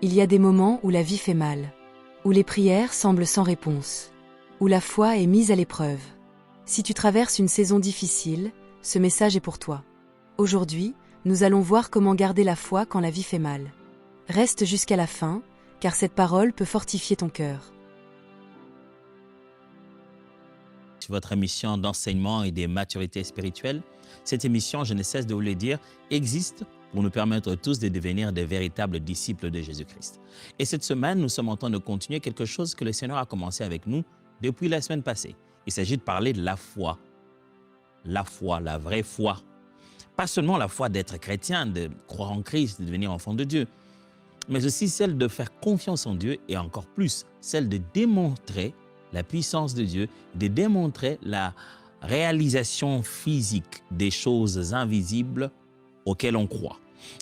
Il y a des moments où la vie fait mal, où les prières semblent sans réponse, où la foi est mise à l'épreuve. Si tu traverses une saison difficile, ce message est pour toi. Aujourd'hui, nous allons voir comment garder la foi quand la vie fait mal. Reste jusqu'à la fin, car cette parole peut fortifier ton cœur. Votre émission d'enseignement et de maturité spirituelle. Cette émission, je ne cesse de vous le dire, existe pour nous permettre tous de devenir de véritables disciples de Jésus-Christ. Et cette semaine, nous sommes en train de continuer quelque chose que le Seigneur a commencé avec nous depuis la semaine passée. Il s'agit de parler de la foi. La foi, la vraie foi. Pas seulement la foi d'être chrétien, de croire en Christ, de devenir enfant de Dieu, mais aussi celle de faire confiance en Dieu et encore plus, celle de démontrer la puissance de Dieu, de démontrer la réalisation physique des choses invisibles auxquelles on croit.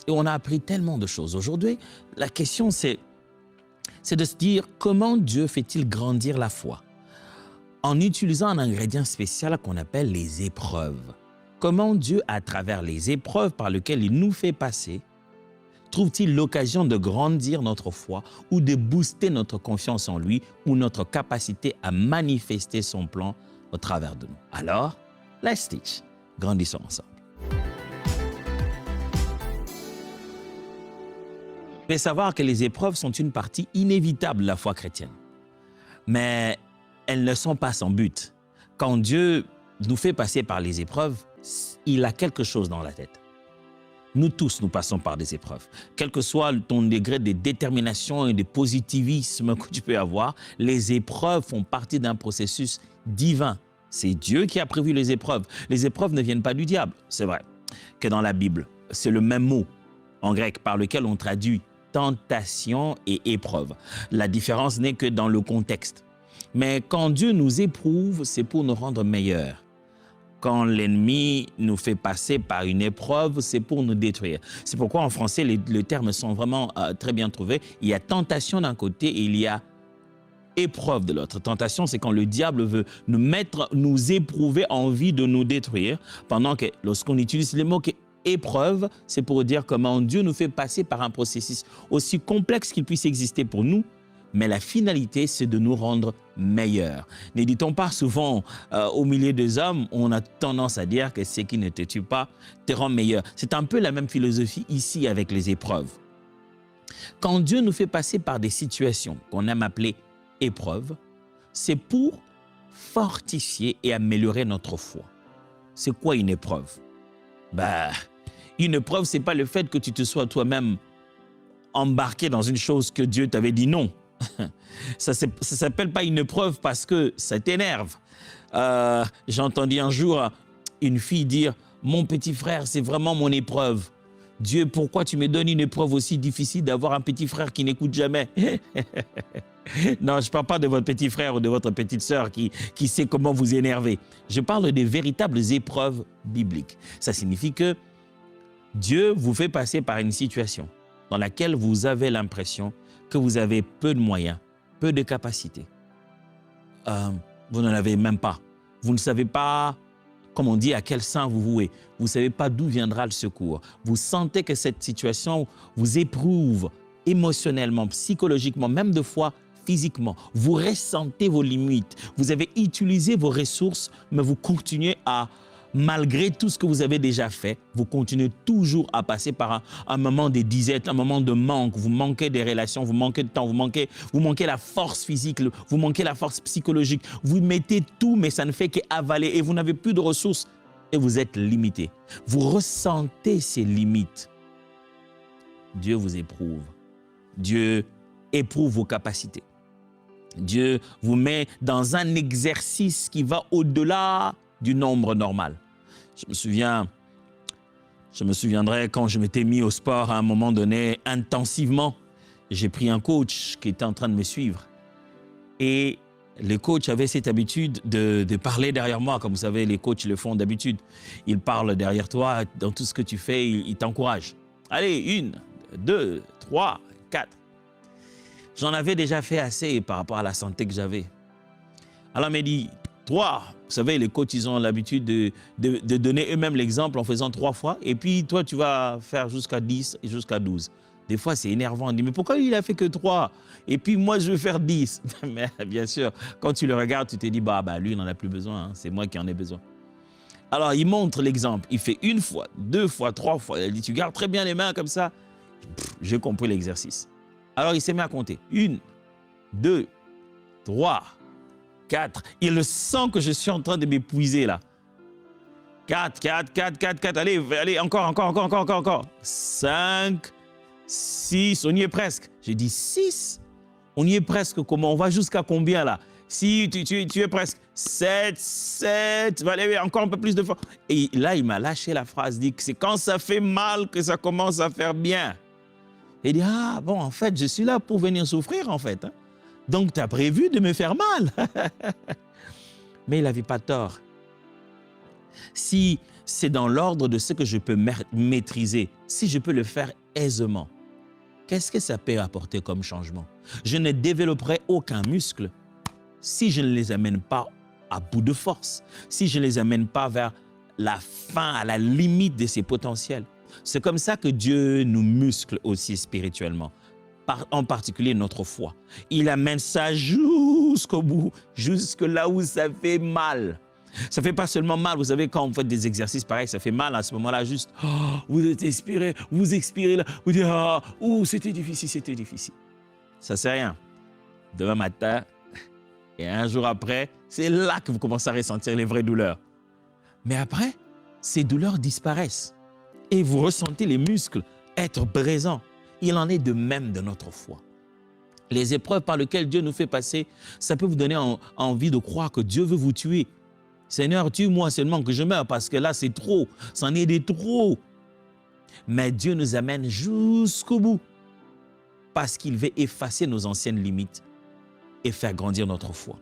Et on a appris tellement de choses. Aujourd'hui, la question c'est de se dire comment Dieu fait-il grandir la foi en utilisant un ingrédient spécial qu'on appelle les épreuves. Comment Dieu, à travers les épreuves par lesquelles il nous fait passer, trouve-t-il l'occasion de grandir notre foi ou de booster notre confiance en lui ou notre capacité à manifester son plan au travers de nous? Alors, let's teach. Grandissons ensemble. Vous devez savoir que les épreuves sont une partie inévitable de la foi chrétienne. Mais elles ne sont pas sans but. Quand Dieu nous fait passer par les épreuves, il a quelque chose dans la tête. Nous tous, nous passons par des épreuves. Quel que soit ton degré de détermination et de positivisme que tu peux avoir, les épreuves font partie d'un processus divin. C'est Dieu qui a prévu les épreuves. Les épreuves ne viennent pas du diable. C'est vrai que dans la Bible, c'est le même mot en grec par lequel on traduit tentation et épreuve. La différence n'est que dans le contexte. Mais quand Dieu nous éprouve, c'est pour nous rendre meilleurs. Quand l'ennemi nous fait passer par une épreuve, c'est pour nous détruire. C'est pourquoi en français, les termes sont vraiment très bien trouvés. Il y a tentation d'un côté et il y a épreuve de l'autre. Tentation, c'est quand le diable veut nous éprouver, envie de nous détruire, pendant que lorsqu'on utilise les mots épreuve, c'est pour dire comment Dieu nous fait passer par un processus aussi complexe qu'il puisse exister pour nous, mais la finalité, c'est de nous rendre meilleurs. Ne dit-on pas souvent au milieu des hommes, on a tendance à dire que ce qui ne te tue pas te rend meilleur. C'est un peu la même philosophie ici avec les épreuves. Quand Dieu nous fait passer par des situations qu'on aime appeler épreuves, c'est pour fortifier et améliorer notre foi. C'est quoi une épreuve? Une épreuve, ce n'est pas le fait que tu te sois toi-même embarqué dans une chose que Dieu t'avait dit non. Ça ne s'appelle pas une épreuve parce que ça t'énerve. J'ai entendu un jour une fille dire « Mon petit frère, c'est vraiment mon épreuve. Dieu, pourquoi tu me donnes une épreuve aussi difficile d'avoir un petit frère qui n'écoute jamais ?» Non, je ne parle pas de votre petit frère ou de votre petite sœur qui sait comment vous énerver. Je parle des véritables épreuves bibliques. Ça signifie que Dieu vous fait passer par une situation dans laquelle vous avez l'impression que vous avez peu de moyens, peu de capacités. Vous n'en avez même pas. Vous ne savez pas, comme on dit, à quel saint vous vouez. Vous ne savez pas d'où viendra le secours. Vous sentez que cette situation vous éprouve émotionnellement, psychologiquement, même de fois physiquement. Vous ressentez vos limites. Vous avez utilisé vos ressources, mais vous continuez à, malgré tout ce que vous avez déjà fait, vous continuez toujours à passer par un moment de disette, un moment de manque. Vous manquez des relations, vous manquez de temps, vous manquez la force physique, vous manquez la force psychologique. Vous mettez tout, mais ça ne fait qu'avaler et vous n'avez plus de ressources et vous êtes limité. Vous ressentez ces limites. Dieu vous éprouve. Dieu éprouve vos capacités. Dieu vous met dans un exercice qui va au-delà du nombre normal. Je me souviendrai quand je m'étais mis au sport à un moment donné intensivement. J'ai pris un coach qui était en train de me suivre. Et le coach avait cette habitude de parler derrière moi. Comme vous savez, les coachs le font d'habitude. Il parle derrière toi, dans tout ce que tu fais, il t'encourage. Allez, 1, 2, 3, 4. J'en avais déjà fait assez par rapport à la santé que j'avais. Alors il m'a dit, 3, vous savez, les coachs, ils ont l'habitude de donner eux-mêmes l'exemple en faisant 3 fois. Et puis toi, tu vas faire jusqu'à 10 et jusqu'à 12. Des fois, c'est énervant. On dit, mais pourquoi il a fait que 3? Et puis moi, je veux faire 10. Mais bien sûr, quand tu le regardes, tu te dis, bah lui, il n'en a plus besoin. Hein. C'est moi qui en ai besoin. Alors, il montre l'exemple. Il fait 1 fois, 2 fois, 3 fois. Il dit, tu gardes très bien les mains comme ça. J'ai compris l'exercice. Alors, il s'est mis à compter. 1, 2, 3, 4. Il sent que je suis en train de m'épuiser là. 4, 4, 4, 4, 4. Allez, encore. 5, 6. On y est presque. J'ai dit 6. On y est presque. Comment? On va jusqu'à combien là? Si tu es presque. 7. Allez, encore un peu plus de fois. Et là, il m'a lâché la phrase. Il dit que c'est quand ça fait mal que ça commence à faire bien. Et il dit, ah bon, en fait, je suis là pour venir souffrir en fait. Hein. Donc, tu as prévu de me faire mal. Mais il n'avait pas tort. Si c'est dans l'ordre de ce que je peux maîtriser, si je peux le faire aisément, qu'est-ce que ça peut apporter comme changement? Je ne développerai aucun muscle si je ne les amène pas à bout de force, si je ne les amène pas vers la fin, à la limite de ses potentiels. C'est comme ça que Dieu nous muscle aussi spirituellement, en particulier notre foi. Il amène ça jusqu'au bout, jusque là où ça fait mal. Ça ne fait pas seulement mal, vous savez, quand vous faites des exercices pareils, ça fait mal à ce moment-là, juste, oh, vous expirez là, vous dites, oh, c'était difficile. Ça ne sert à rien. Demain matin, et un jour après, c'est là que vous commencez à ressentir les vraies douleurs. Mais après, ces douleurs disparaissent et vous ressentez les muscles être présents. Il en est de même de notre foi. Les épreuves par lesquelles Dieu nous fait passer, ça peut vous donner envie de croire que Dieu veut vous tuer. Seigneur, tue-moi seulement que je meure parce que là, c'est trop. C'en est des trop. Mais Dieu nous amène jusqu'au bout parce qu'il veut effacer nos anciennes limites et faire grandir notre foi.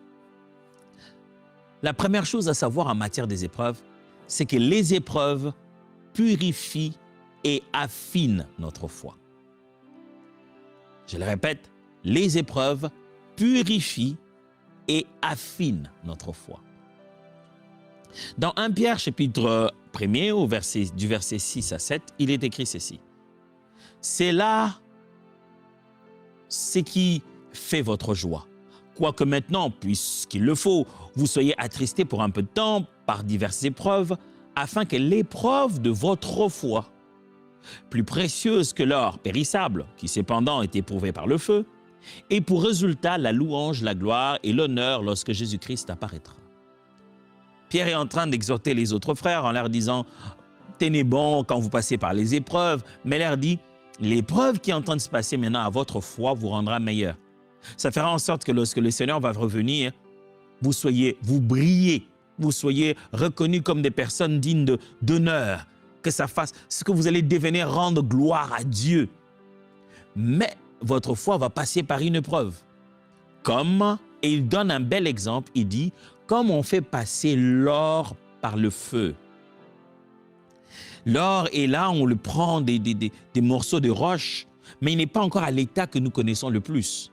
La première chose à savoir en matière des épreuves, c'est que les épreuves purifient et affinent notre foi. Je le répète, les épreuves purifient et affinent notre foi. Dans 1 Pierre chapitre 1er, du verset 6 à 7, il est écrit ceci. C'est là ce qui fait votre joie. Quoique maintenant, puisqu'il le faut, vous soyez attristés pour un peu de temps par diverses épreuves, afin que l'épreuve de votre foi, plus précieuse que l'or périssable, qui cependant est éprouvé par le feu, ait pour résultat la louange, la gloire et l'honneur lorsque Jésus-Christ apparaîtra. Pierre est en train d'exhorter les autres frères en leur disant « Tenez bon quand vous passez par les épreuves », mais leur dit « L'épreuve qui est en train de se passer maintenant à votre foi vous rendra meilleur. » Ça fera en sorte que lorsque le Seigneur va revenir, vous brillez, vous soyez reconnus comme des personnes dignes d'honneur, que ça fasse ce que vous allez devenir, rendre gloire à Dieu. Mais votre foi va passer par une épreuve. Et il donne un bel exemple, il dit, comme on fait passer l'or par le feu. L'or est là, on le prend des morceaux de roche, mais il n'est pas encore à l'état que nous connaissons le plus.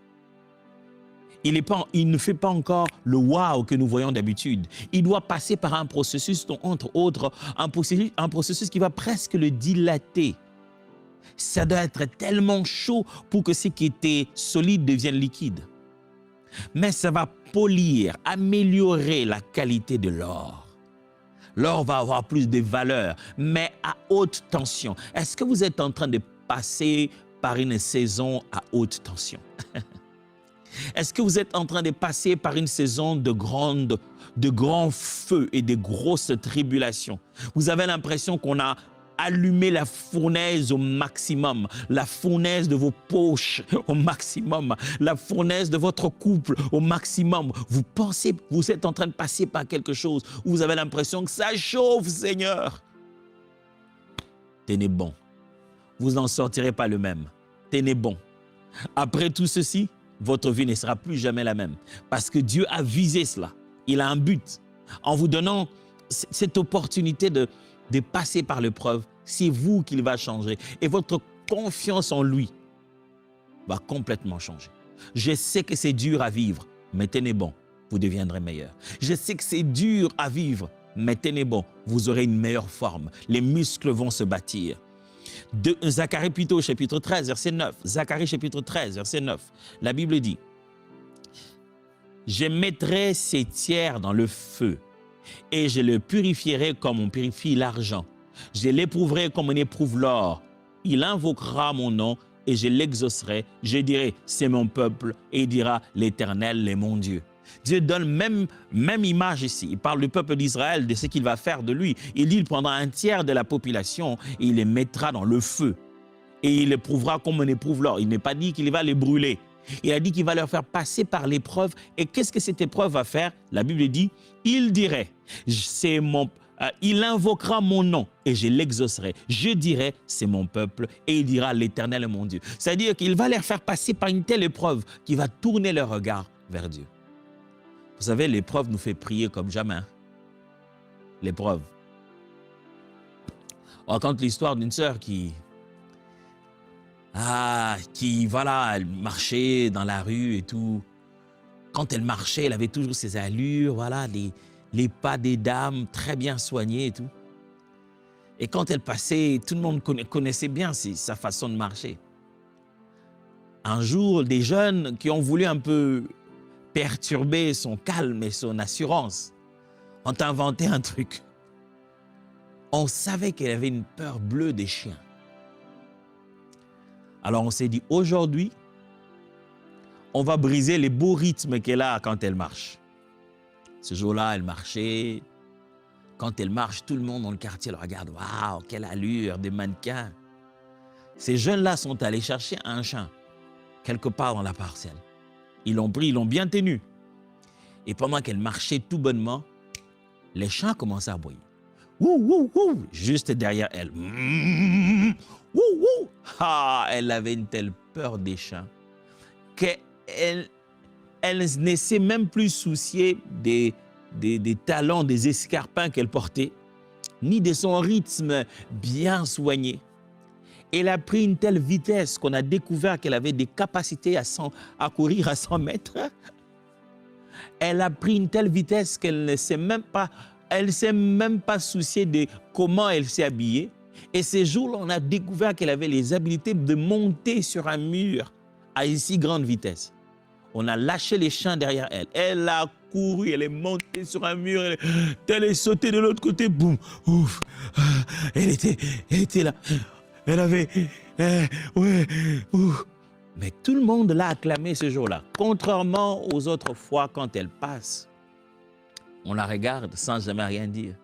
Il ne fait pas encore le wow que nous voyons d'habitude. Il doit passer par un processus, entre autres, un processus qui va presque le dilater. Ça doit être tellement chaud pour que ce qui était solide devienne liquide. Mais ça va polir, améliorer la qualité de l'or. L'or va avoir plus de valeur, mais à haute tension. Est-ce que vous êtes en train de passer par une saison à haute tension? Est-ce que vous êtes en train de passer par une saison de grands feux et de grosses tribulations? Vous avez l'impression qu'on a allumé la fournaise au maximum, la fournaise de vos poches au maximum, la fournaise de votre couple au maximum. Vous pensez, vous êtes en train de passer par quelque chose où vous avez l'impression que ça chauffe, Seigneur. Tenez bon. Vous n'en sortirez pas le même. Tenez bon. Après tout ceci, votre vie ne sera plus jamais la même. Parce que Dieu a visé cela. Il a un but. En vous donnant cette opportunité de passer par l'épreuve, c'est vous qu'il va changer. Et votre confiance en lui va complètement changer. Je sais que c'est dur à vivre, mais tenez bon, vous deviendrez meilleur. Je sais que c'est dur à vivre, mais tenez bon, vous aurez une meilleure forme. Les muscles vont se bâtir. Zacharie plutôt, chapitre 13, verset 9. Zacharie, chapitre 13, verset 9. La Bible dit, « Je mettrai ces tiers dans le feu, et je le purifierai comme on purifie l'argent. Je l'éprouverai comme on éprouve l'or. Il invoquera mon nom, et je l'exaucerai. Je dirai, c'est mon peuple, et il dira, l'Éternel est mon Dieu. » Dieu donne même image ici. Il parle du peuple d'Israël, de ce qu'il va faire de lui. Il dit, il prendra un tiers de la population et il les mettra dans le feu. Et il éprouvera comme on éprouve l'or. Il n'est pas dit qu'il va les brûler. Il a dit qu'il va leur faire passer par l'épreuve. Et qu'est-ce que cette épreuve va faire? La Bible dit, il dirait, il invoquera mon nom et je l'exaucerai. Je dirai, c'est mon peuple, et il dira, l'Éternel est mon Dieu. C'est-à-dire qu'il va leur faire passer par une telle épreuve qui va tourner leur regard vers Dieu. Vous savez, l'épreuve nous fait prier comme jamais. L'épreuve. On raconte l'histoire d'une sœur qui, voilà, elle marchait dans la rue et tout. Quand elle marchait, elle avait toujours ses allures, voilà, les pas des dames très bien soignés et tout. Et quand elle passait, tout le monde connaissait bien sa façon de marcher. Un jour, des jeunes qui ont voulu un peu perturber son calme et son assurance, ont inventé un truc. On savait qu'elle avait une peur bleue des chiens. Alors on s'est dit, aujourd'hui, on va briser les beaux rythmes qu'elle a quand elle marche. Ce jour-là, elle marchait. Quand elle marche, tout le monde dans le quartier le regarde. Waouh, quelle allure, des mannequins. Ces jeunes-là sont allés chercher un chien, quelque part dans la parcelle. Ils l'ont pris, ils l'ont bien tenu. Et pendant qu'elle marchait tout bonnement, les chiens commençaient à aboyer. Wouh, wouh, wouh, juste derrière elle. Wouh, wouh. Ah, elle avait une telle peur des chiens qu'elle ne s'est même plus souciée des talons, des escarpins qu'elle portait, ni de son rythme bien soigné. Elle a pris une telle vitesse qu'on a découvert qu'elle avait des capacités à courir à 100 mètres. Elle a pris une telle vitesse qu'elle ne s'est même pas souciée de comment elle s'est habillée. Et ces jours-là, on a découvert qu'elle avait les habiletés de monter sur un mur à une si grande vitesse. On a lâché les chiens derrière elle. Elle a couru, elle est montée sur un mur, elle est sautée de l'autre côté, boum, ouf. Elle était là. Elle avait... ouais, ouf. Mais tout le monde l'a acclamée ce jour-là. Contrairement aux autres fois, quand elle passe, on la regarde sans jamais rien dire.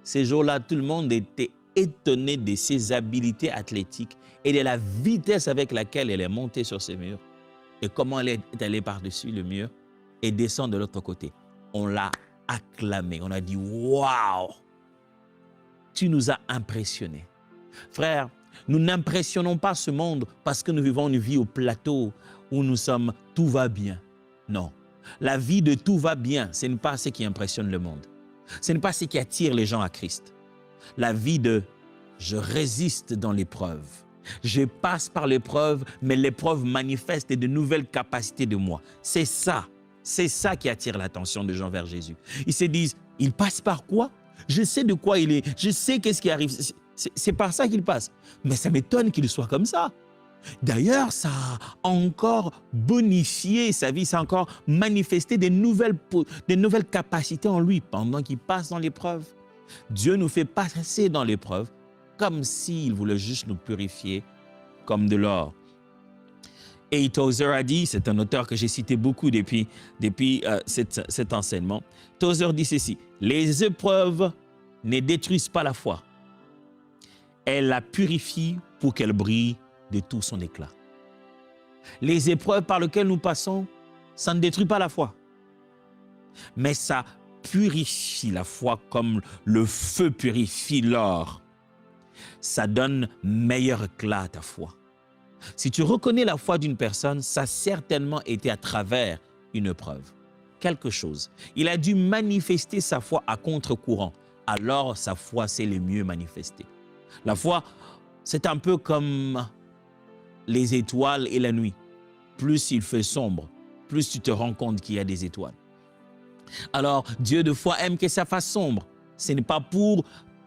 Ces jours-là, tout le monde était étonné de ses habiletés athlétiques et de la vitesse avec laquelle elle est montée sur ce mur et comment elle est allée par-dessus le mur et descend de l'autre côté. On l'a acclamée. On a dit « Waouh! Tu nous as impressionnés. » Frère, nous n'impressionnons pas ce monde parce que nous vivons une vie au plateau où nous sommes « tout va bien ». Non, la vie de « tout va bien », ce n'est pas ce qui impressionne le monde. Ce n'est pas ce qui attire les gens à Christ. La vie de « je résiste dans l'épreuve ». Je passe par l'épreuve, mais l'épreuve manifeste de nouvelles capacités de moi. C'est ça qui attire l'attention des gens vers Jésus. Ils se disent, il passe par quoi? Je sais de quoi il est, je sais qu'est-ce qui arrive. C'est par ça qu'il passe. Mais ça m'étonne qu'il soit comme ça. D'ailleurs, ça a encore bonifié sa vie, ça a encore manifesté des nouvelles capacités en lui pendant qu'il passe dans l'épreuve. Dieu nous fait passer dans l'épreuve comme s'il voulait juste nous purifier comme de l'or. Et Tozer a dit, c'est un auteur que j'ai cité beaucoup depuis cet enseignement, Tozer dit ceci, « Les épreuves ne détruisent pas la foi. Elles la purifient pour qu'elle brille de tout son éclat. » Les épreuves par lesquelles nous passons, ça ne détruit pas la foi. Mais ça purifie la foi comme le feu purifie l'or. Ça donne meilleur éclat à ta foi. Si tu reconnais la foi d'une personne, ça a certainement été à travers une épreuve, quelque chose. Il a dû manifester sa foi à contre-courant, alors sa foi s'est le mieux manifestée. La foi, c'est un peu comme les étoiles et la nuit. Plus il fait sombre, plus tu te rends compte qu'il y a des étoiles. Alors, Dieu de foi aime que ça fasse sombre. Ce n'est pas pour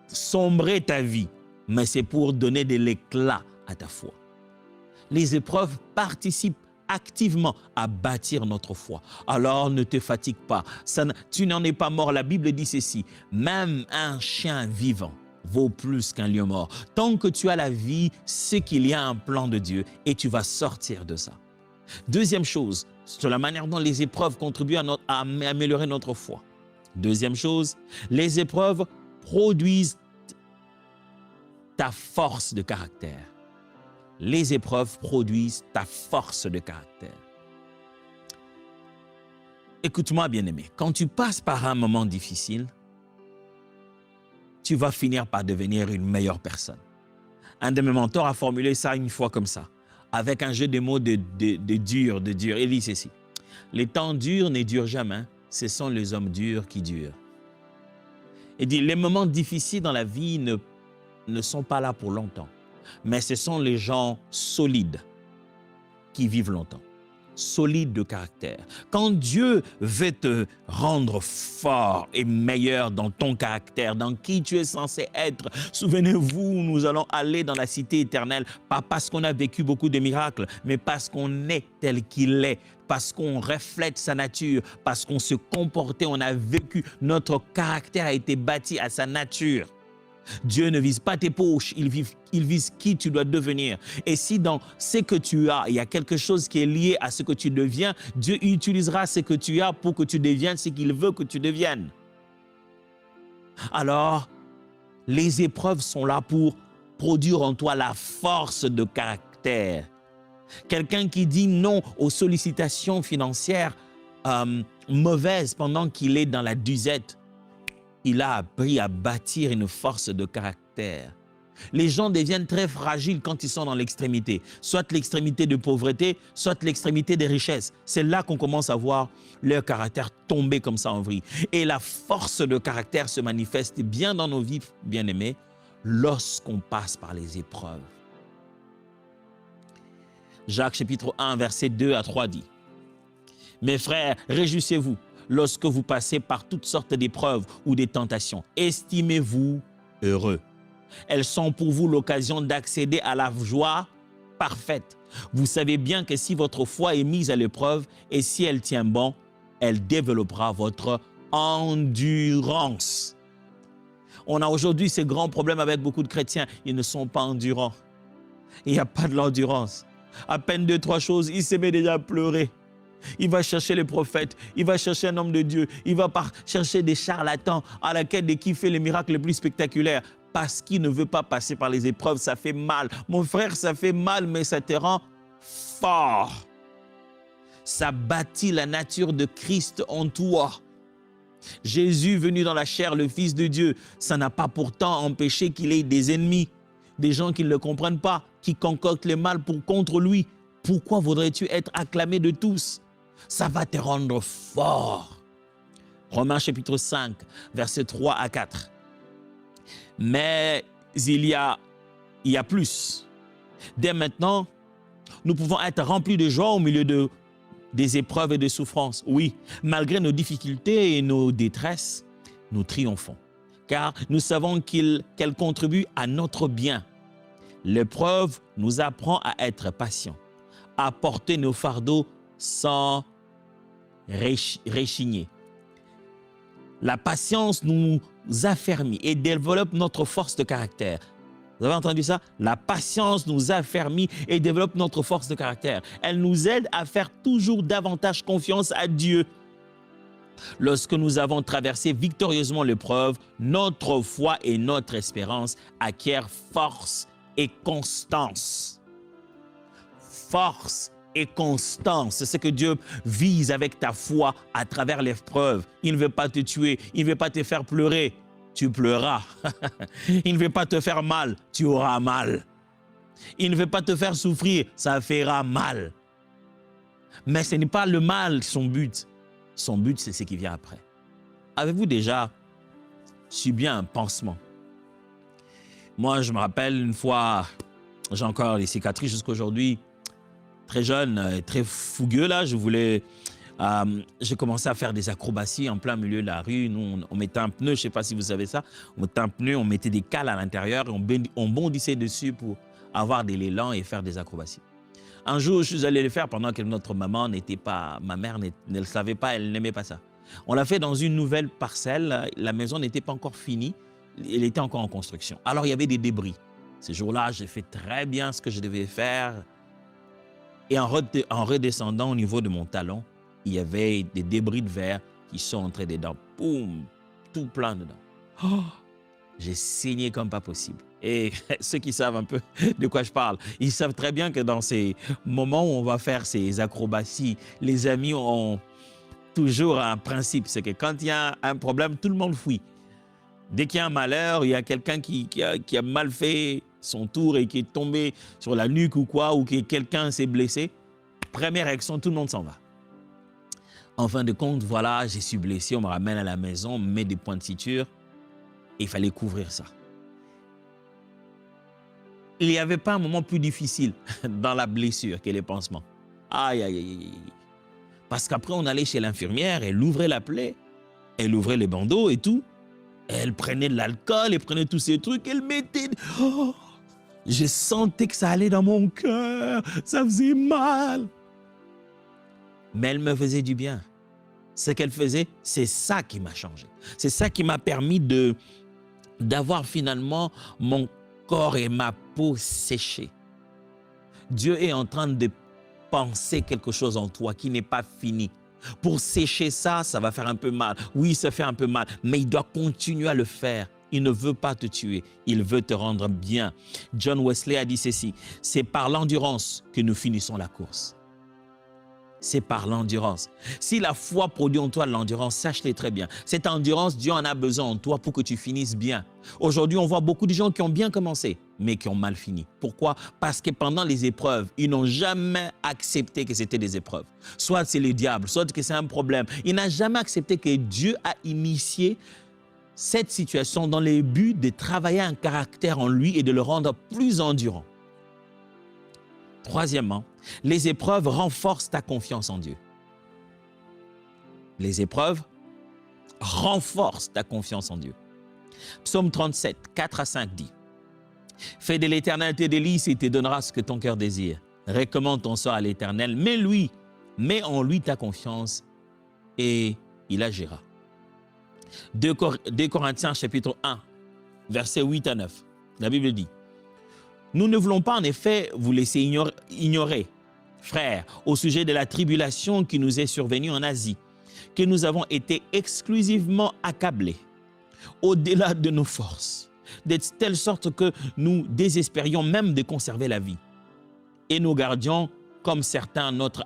sombrer ta vie, mais c'est pour donner de l'éclat à ta foi. Les épreuves participent activement à bâtir notre foi. Alors ne te fatigue pas, tu n'en es pas mort. La Bible dit ceci, même un chien vivant vaut plus qu'un lion mort. Tant que tu as la vie, c'est qu'il y a un plan de Dieu et tu vas sortir de ça. Deuxième chose, sur la manière dont les épreuves contribuent à améliorer notre foi. Deuxième chose, les épreuves produisent ta force de caractère. Les épreuves produisent ta force de caractère. Écoute-moi, bien-aimé, quand tu passes par un moment difficile, tu vas finir par devenir une meilleure personne. Un de mes mentors a formulé ça une fois comme ça, avec un jeu de mots de dur. Il dit ceci, les temps durs ne durent jamais, ce sont les hommes durs qui durent. Il dit, les moments difficiles dans la vie ne sont pas là pour longtemps, mais ce sont les gens solides qui vivent longtemps, solides de caractère. Quand Dieu veut te rendre fort et meilleur dans ton caractère, dans qui tu es censé être, souvenez-vous, nous allons aller dans la cité éternelle, pas parce qu'on a vécu beaucoup de miracles, mais parce qu'on est tel qu'il est, parce qu'on reflète sa nature, parce qu'on se comportait, on a vécu, notre caractère a été bâti à sa nature. Dieu ne vise pas tes poches, il vise qui tu dois devenir. Et si dans ce que tu as, il y a quelque chose qui est lié à ce que tu deviens, Dieu utilisera ce que tu as pour que tu deviennes ce qu'il veut que tu deviennes. Alors, les épreuves sont là pour produire en toi la force de caractère. Quelqu'un qui dit non aux sollicitations financières mauvaises pendant qu'il est dans la disette, il a appris à bâtir une force de caractère. Les gens deviennent très fragiles quand ils sont dans l'extrémité, soit l'extrémité de pauvreté, soit l'extrémité des richesses. C'est là qu'on commence à voir leur caractère tomber comme ça en vrille. Et la force de caractère se manifeste bien dans nos vies, bien-aimés, lorsqu'on passe par les épreuves. Jacques chapitre 1, verset 2 à 3 dit, « Mes frères, réjouissez-vous lorsque vous passez par toutes sortes d'épreuves ou des tentations. Estimez-vous heureux. Elles sont pour vous l'occasion d'accéder à la joie parfaite. Vous savez bien que si votre foi est mise à l'épreuve et si elle tient bon, elle développera votre endurance. » On a aujourd'hui ces grands problèmes avec beaucoup de chrétiens. Ils ne sont pas endurants. Il n'y a pas de l'endurance. À peine 2-3 choses, il se met déjà à pleurer. Il va chercher les prophètes, il va chercher un homme de Dieu, il va chercher des charlatans à la quête de qui fait les miracles les plus spectaculaires parce qu'il ne veut pas passer par les épreuves. Ça fait mal. Mon frère, ça fait mal, mais ça te rend fort. Ça bâtit la nature de Christ en toi. Jésus venu dans la chair, le Fils de Dieu, ça n'a pas pourtant empêché qu'il ait des ennemis, des gens qui ne le comprennent pas, qui concoctent le mal contre lui. Pourquoi voudrais-tu être acclamé de tous? Ça va te rendre fort. Romains chapitre 5, versets 3 à 4. Mais il y a plus. Dès maintenant, nous pouvons être remplis de joie au milieu des épreuves et des souffrances. Oui, malgré nos difficultés et nos détresses, nous triomphons. Car nous savons qu'elles contribuent à notre bien. L'épreuve nous apprend à être patients, à porter nos fardeaux sans rechigner. La patience nous affermit et développe notre force de caractère. Vous avez entendu ça? La patience nous affermit et développe notre force de caractère. Elle nous aide à faire toujours davantage confiance à Dieu. Lorsque nous avons traversé victorieusement l'épreuve, notre foi et notre espérance acquièrent force et constance. Force et constance, c'est ce que Dieu vise avec ta foi à travers l'épreuve. Il ne veut pas te tuer, il ne veut pas te faire pleurer, tu pleureras. Il ne veut pas te faire mal, tu auras mal. Il ne veut pas te faire souffrir, ça fera mal. Mais ce n'est pas le mal son but. Son but, c'est ce qui vient après. Avez-vous déjà subi un pansement? Moi, je me rappelle une fois, j'ai encore les cicatrices jusqu'à aujourd'hui, très jeune, très fougueux là, je voulais J'ai commencé à faire des acrobaties en plein milieu de la rue. Nous, on mettait un pneu, je ne sais pas si vous savez ça, on mettait un pneu, on mettait des cales à l'intérieur et on bondissait dessus pour avoir de l'élan et faire des acrobaties. Un jour, je suis allé le faire pendant que notre maman n'était pas, ma mère ne le savait pas, elle n'aimait pas ça. On l'a fait dans une nouvelle parcelle, la maison n'était pas encore finie, elle était encore en construction. Alors, il y avait des débris. Ce jour-là, j'ai fait très bien ce que je devais faire. Et en redescendant au niveau de mon talon, il y avait des débris de verre qui sont entrés dedans. Boum, tout plein dedans. Oh, j'ai saigné comme pas possible. Et ceux qui savent un peu de quoi je parle, ils savent très bien que dans ces moments où on va faire ces acrobaties, les amis ont toujours un principe, c'est que quand il y a un problème, tout le monde fuit. Dès qu'il y a un malheur, il y a quelqu'un qui a mal fait son tour et qui est tombé sur la nuque ou quoi, ou que quelqu'un s'est blessé, première réaction, tout le monde s'en va. En fin de compte, voilà, je suis blessé, on me ramène à la maison, on me met des points de suture et il fallait couvrir ça. Il n'y avait pas un moment plus difficile dans la blessure que les pansements. Aïe, aïe, aïe, aïe. Parce qu'après, on allait chez l'infirmière, elle ouvrait la plaie, elle ouvrait les bandeaux et tout. Elle prenait de l'alcool, elle prenait tous ces trucs, elle mettait... Oh, je sentais que ça allait dans mon cœur, ça faisait mal. Mais elle me faisait du bien. Ce qu'elle faisait, c'est ça qui m'a changé. C'est ça qui m'a permis d'avoir finalement mon corps et ma peau séchés. Dieu est en train de penser quelque chose en toi qui n'est pas fini. Pour sécher ça, ça va faire un peu mal. Oui, ça fait un peu mal, mais il doit continuer à le faire. Il ne veut pas te tuer, il veut te rendre bien. John Wesley a dit ceci, c'est par l'endurance que nous finissons la course. C'est par l'endurance. Si la foi produit en toi de l'endurance, sache-le très bien. Cette endurance, Dieu en a besoin en toi pour que tu finisses bien. Aujourd'hui, on voit beaucoup de gens qui ont bien commencé, mais qui ont mal fini. Pourquoi? Parce que pendant les épreuves, ils n'ont jamais accepté que c'était des épreuves. Soit c'est le diable, soit que c'est un problème. Il n'a jamais accepté que Dieu a initié cette situation dans le but de travailler un caractère en lui et de le rendre plus endurant. Troisièmement, les épreuves renforcent ta confiance en Dieu. Les épreuves renforcent ta confiance en Dieu. Psaume 37, 4 à 5 dit, « Fais de l'Éternel tes délices et te donnera ce que ton cœur désire. Recommande ton sort à l'Éternel, mets en lui ta confiance et il agira. » 2 Corinthiens chapitre 1, versets 8 à 9. La Bible dit, « Nous ne voulons pas en effet vous laisser ignorer, frères, au sujet de la tribulation qui nous est survenue en Asie, que nous avons été exclusivement accablés, au-delà de nos forces, de telle sorte que nous désespérions même de conserver la vie. Et nous regardions comme certains notre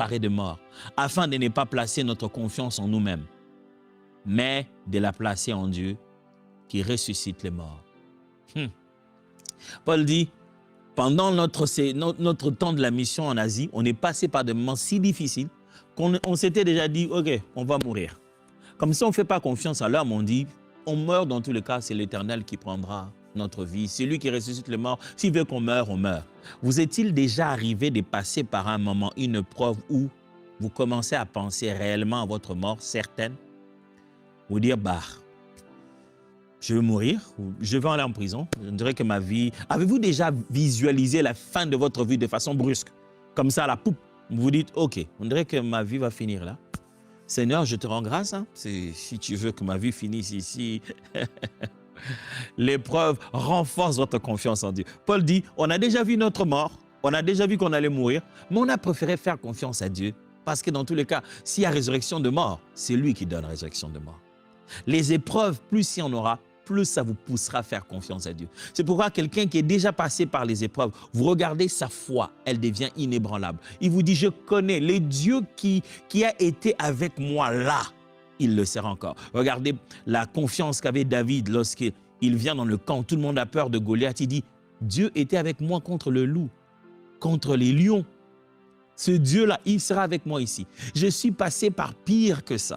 arrêt de mort, afin de ne pas placer notre confiance en nous-mêmes, mais de la placer en Dieu qui ressuscite les morts. » Paul dit, pendant notre temps de la mission en Asie, on est passé par des moments si difficiles qu'on s'était déjà dit, ok, on va mourir. Comme ça, on ne fait pas confiance à l'homme, on dit, on meurt dans tous les cas, c'est l'Éternel qui prendra notre vie. C'est lui qui ressuscite les morts. S'il veut qu'on meure, on meurt. Vous est-il déjà arrivé de passer par un moment, une épreuve où vous commencez à penser réellement à votre mort certaine? Vous dire, bah, je vais mourir, je vais aller en prison, je dirais que ma vie... Avez-vous déjà visualisé la fin de votre vie de façon brusque? Comme ça, à la poupe, vous vous dites, ok, on dirait que ma vie va finir là. Seigneur, je te rends grâce, hein? Si tu veux que ma vie finisse ici. L'épreuve renforce votre confiance en Dieu. Paul dit, on a déjà vu notre mort, on a déjà vu qu'on allait mourir, mais on a préféré faire confiance à Dieu. Parce que dans tous les cas, s'il y a résurrection de mort, c'est lui qui donne résurrection de mort. Les épreuves, plus il y en aura, plus ça vous poussera à faire confiance à Dieu. C'est pourquoi quelqu'un qui est déjà passé par les épreuves, vous regardez sa foi, elle devient inébranlable. Il vous dit, je connais le Dieu qui a été avec moi là. Il le sera encore. Regardez la confiance qu'avait David lorsqu'il vient dans le camp. Tout le monde a peur de Goliath. Il dit, Dieu était avec moi contre le loup, contre les lions. Ce Dieu-là, il sera avec moi ici. Je suis passé par pire que ça.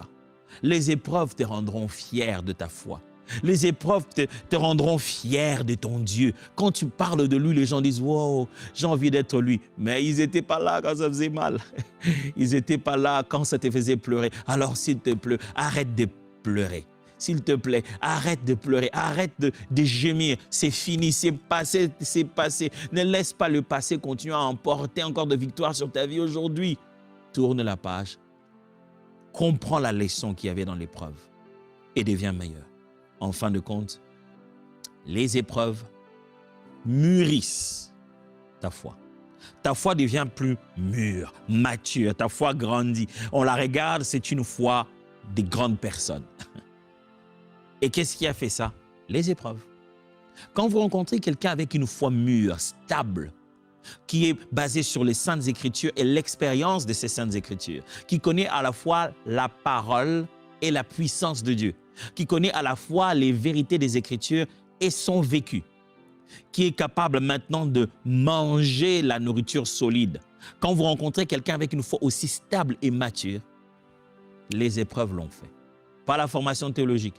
Les épreuves te rendront fier de ta foi. Les épreuves te rendront fier de ton Dieu. Quand tu parles de lui, les gens disent « Wow, j'ai envie d'être lui ». Mais ils n'étaient pas là quand ça faisait mal. Ils n'étaient pas là quand ça te faisait pleurer. Alors s'il te plaît, arrête de pleurer. S'il te plaît, arrête de pleurer, arrête de gémir. C'est fini, c'est passé, c'est passé. Ne laisse pas le passé continuer à emporter encore de victoires sur ta vie aujourd'hui. Tourne la page, comprends la leçon qu'il y avait dans l'épreuve et deviens meilleur. En fin de compte, les épreuves mûrissent ta foi. Ta foi devient plus mûre, mature, ta foi grandit. On la regarde, c'est une foi de grandes personnes. Et qu'est-ce qui a fait ça? Les épreuves. Quand vous rencontrez quelqu'un avec une foi mûre, stable, qui est basée sur les Saintes Écritures et l'expérience de ces Saintes Écritures, qui connaît à la fois la parole et la puissance de Dieu, qui connaît à la fois les vérités des Écritures et son vécu, qui est capable maintenant de manger la nourriture solide. Quand vous rencontrez quelqu'un avec une foi aussi stable et mature, les épreuves l'ont fait. Pas la formation théologique,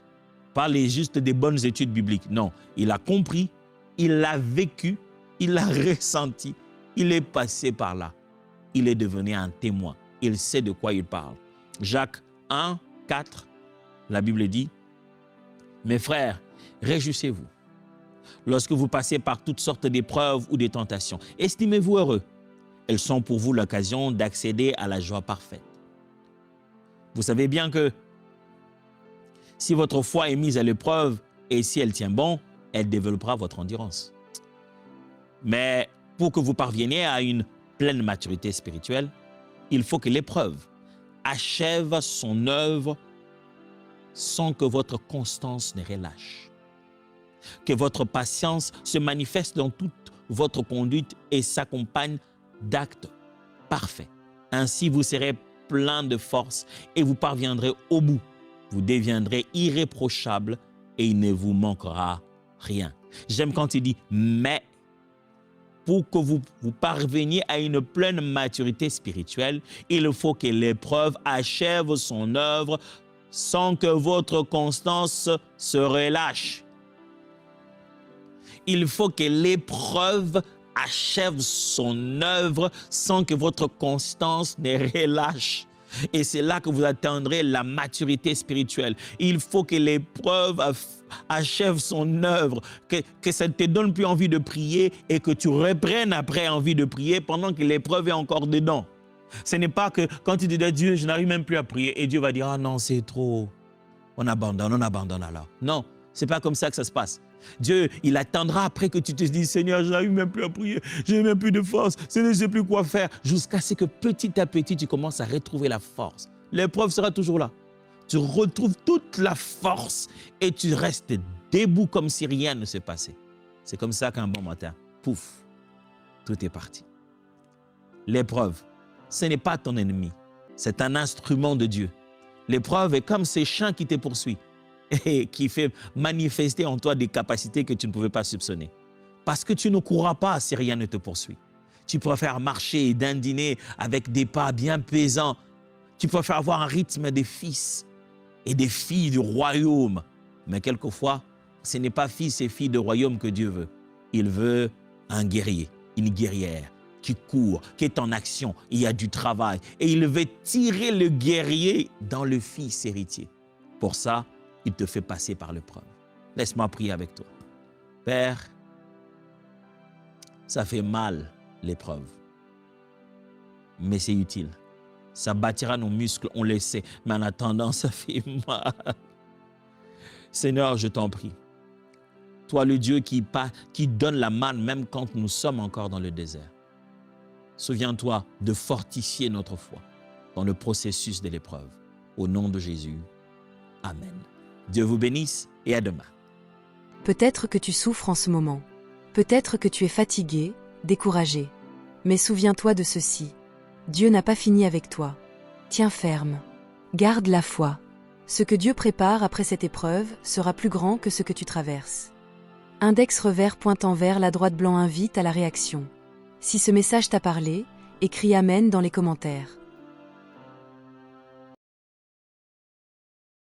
pas juste des bonnes études bibliques. Non, il a compris, il l'a vécu, il l'a ressenti, il est passé par là. Il est devenu un témoin. Il sait de quoi il parle. Jacques 1, 4, la Bible dit « Mes frères, réjouissez-vous lorsque vous passez par toutes sortes d'épreuves ou de tentations. Estimez-vous heureux. Elles sont pour vous l'occasion d'accéder à la joie parfaite. » Vous savez bien que si votre foi est mise à l'épreuve et si elle tient bon, elle développera votre endurance. Mais pour que vous parveniez à une pleine maturité spirituelle, il faut que l'épreuve achève son œuvre sans que votre constance ne relâche. Que votre patience se manifeste dans toute votre conduite et s'accompagne d'actes parfaits. Ainsi, vous serez plein de force et vous parviendrez au bout. Vous deviendrez irréprochable et il ne vous manquera rien. J'aime quand il dit « mais ». Pour que vous parveniez à une pleine maturité spirituelle, il faut que l'épreuve achève son œuvre sans que votre constance se relâche. Il faut que l'épreuve achève son œuvre sans que votre constance ne relâche. Et c'est là que vous atteindrez la maturité spirituelle. Il faut que l'épreuve achève son œuvre, que ça ne te donne plus envie de prier et que tu reprennes après envie de prier pendant que l'épreuve est encore dedans. Ce n'est pas que quand tu dis à Dieu, je n'arrive même plus à prier et Dieu va dire, ah non, c'est trop. On abandonne alors. Non, ce n'est pas comme ça que ça se passe. Dieu, il attendra après que tu te dises, Seigneur, je n'arrive même plus à prier, je n'ai même plus de force, je ne sais plus quoi faire, jusqu'à ce que petit à petit, tu commences à retrouver la force. L'épreuve sera toujours là. Tu retrouves toute la force et tu restes debout comme si rien ne se passait. C'est comme ça qu'un bon matin, pouf, tout est parti. L'épreuve, ce n'est pas ton ennemi, c'est un instrument de Dieu. L'épreuve est comme ces chiens qui te poursuivent et qui fait manifester en toi des capacités que tu ne pouvais pas soupçonner. Parce que tu ne courras pas si rien ne te poursuit. Tu préfères marcher et dandiner avec des pas bien pesants. Tu préfères avoir un rythme des fils et des filles du royaume. Mais quelquefois, ce n'est pas fils et filles du royaume que Dieu veut. Il veut un guerrier, une guerrière qui court, qui est en action. Il y a du travail. Et il veut tirer le guerrier dans le fils héritier. Pour ça, il te fait passer par l'épreuve. Laisse-moi prier avec toi. Père, ça fait mal l'épreuve, mais c'est utile. Ça bâtira nos muscles, on le sait, mais en attendant, ça fait mal. Seigneur, je t'en prie. Toi, le Dieu qui donne la manne même quand nous sommes encore dans le désert. Souviens-toi de fortifier notre foi dans le processus de l'épreuve. Au nom de Jésus, Amen. Dieu vous bénisse et à demain. Peut-être que tu souffres en ce moment. Peut-être que tu es fatigué, découragé. Mais souviens-toi de ceci. Dieu n'a pas fini avec toi. Tiens ferme. Garde la foi. Ce que Dieu prépare après cette épreuve sera plus grand que ce que tu traverses. Index revers pointant vers la droite blanc invite à la réaction. Si ce message t'a parlé, écris Amen dans les commentaires.